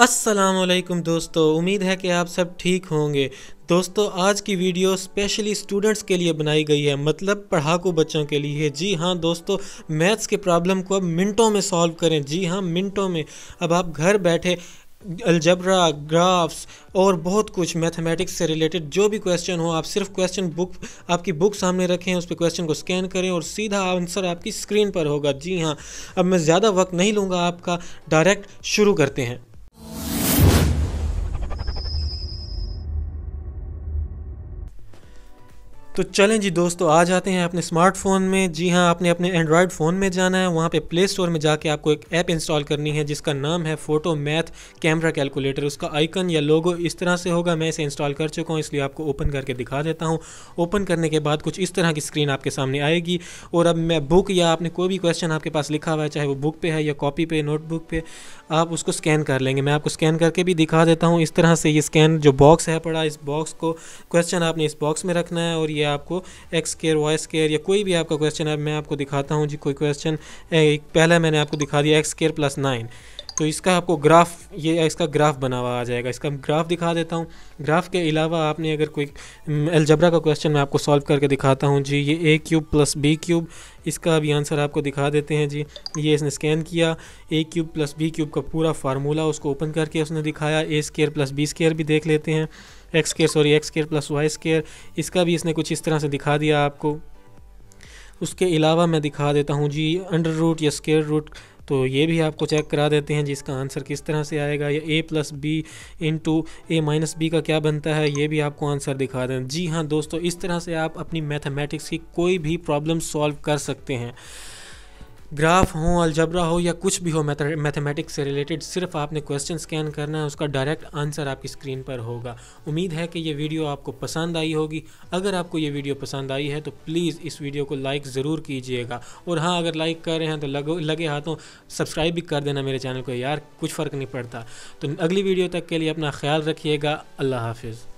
अस्सलामुअलैकुम दोस्तों, उम्मीद है कि आप सब ठीक होंगे। दोस्तों, आज की वीडियो स्पेशली स्टूडेंट्स के लिए बनाई गई है, मतलब पढ़ाकू बच्चों के लिए। जी हाँ दोस्तों, मैथ्स के प्रॉब्लम को अब मिनटों में सॉल्व करें। जी हाँ, मिनटों में। अब आप घर बैठे अलजबरा, ग्राफ्स और बहुत कुछ मैथमेटिक्स से रिलेटेड जो भी क्वेश्चन हो, आप सिर्फ क्वेश्चन बुक, आपकी बुक सामने रखें, उस पर क्वेश्चन को स्कैन करें और सीधा आंसर आपकी स्क्रीन पर होगा। जी हाँ, अब मैं ज़्यादा वक्त नहीं लूँगा आपका, डायरेक्ट शुरू करते हैं। तो चलें जी दोस्तों, आ जाते हैं अपने स्मार्टफ़ोन में। जी हाँ, आपने अपने एंड्रॉयड फ़ोन में जाना है, वहाँ पे प्ले स्टोर में जाके आपको एक ऐप इंस्टॉल करनी है जिसका नाम है फ़ोटो मैथ कैमरा कैलकुलेटर। उसका आइकन या लोगो इस तरह से होगा। मैं इसे इंस्टॉल कर चुका हूँ, इसलिए आपको ओपन करके दिखा देता हूँ। ओपन करने के बाद कुछ इस तरह की स्क्रीन आपके सामने आएगी और अब मैं बुक या आपने कोई भी क्वेश्चन आपके पास लिखा हुआ है, चाहे वो बुक पे है या कॉपी पे, नोटबुक पे, आप उसको स्कैन कर लेंगे। मैं आपको स्कैन करके भी दिखा देता हूँ। इस तरह से ये स्कैन जो बॉक्स है पड़ा, इस बॉक्स को, क्वेश्चन आपने इस बॉक्स में रखना है और ये आपको एक्स स्क्वायर, वाई स्क्वायर या कोई भी आपका क्वेश्चन है। मैं आपको दिखाता हूँ जी कोई क्वेश्चन। पहला मैंने आपको दिखा दिया एक्स स्क्वायर प्लस 9, तो इसका आपको ग्राफ, ये इसका ग्राफ बना हुआ आ जाएगा। इसका ग्राफ दिखा देता हूँ। ग्राफ के अलावा आपने अगर कोई अलजबरा का क्वेश्चन मैं आपको सॉल्व करके दिखाता हूँ जी। ये ए क्यूब प्लस बी क्यूब, इसका भी आंसर आपको दिखा देते हैं जी। ये इसने स्कैन किया, A cube plus B cube का पूरा फार्मूला उसको ओपन करके उसने दिखाया। A square plus B square भी देख लेते हैं। X square plus Y square, इसका भी इसने कुछ इस तरह से दिखा दिया आपको। उसके अलावा मैं दिखा देता हूँ जी अंडर रूट या स्क्वायर रूट, तो ये भी आपको चेक करा देते हैं जिसका आंसर किस तरह से आएगा। या ए प्लस बी इंटू ए माइनस बी का क्या बनता है, ये भी आपको आंसर दिखा दें। जी हाँ दोस्तों, इस तरह से आप अपनी मैथमेटिक्स की कोई भी प्रॉब्लम सॉल्व कर सकते हैं। ग्राफ हो, अलजबरा हो या कुछ भी हो मैथमेटिक्स से रिलेटेड, सिर्फ आपने क्वेश्चन स्कैन करना है, उसका डायरेक्ट आंसर आपकी स्क्रीन पर होगा। उम्मीद है कि ये वीडियो आपको पसंद आई होगी। अगर आपको ये वीडियो पसंद आई है तो प्लीज़ इस वीडियो को लाइक ज़रूर कीजिएगा। और हाँ, अगर लाइक कर रहे हैं तो लगे हाथों सब्सक्राइब भी कर देना मेरे चैनल को यार, कुछ फ़र्क नहीं पड़ता। तो अगली वीडियो तक के लिए अपना ख्याल रखिएगा। अल्लाह हाफिज़।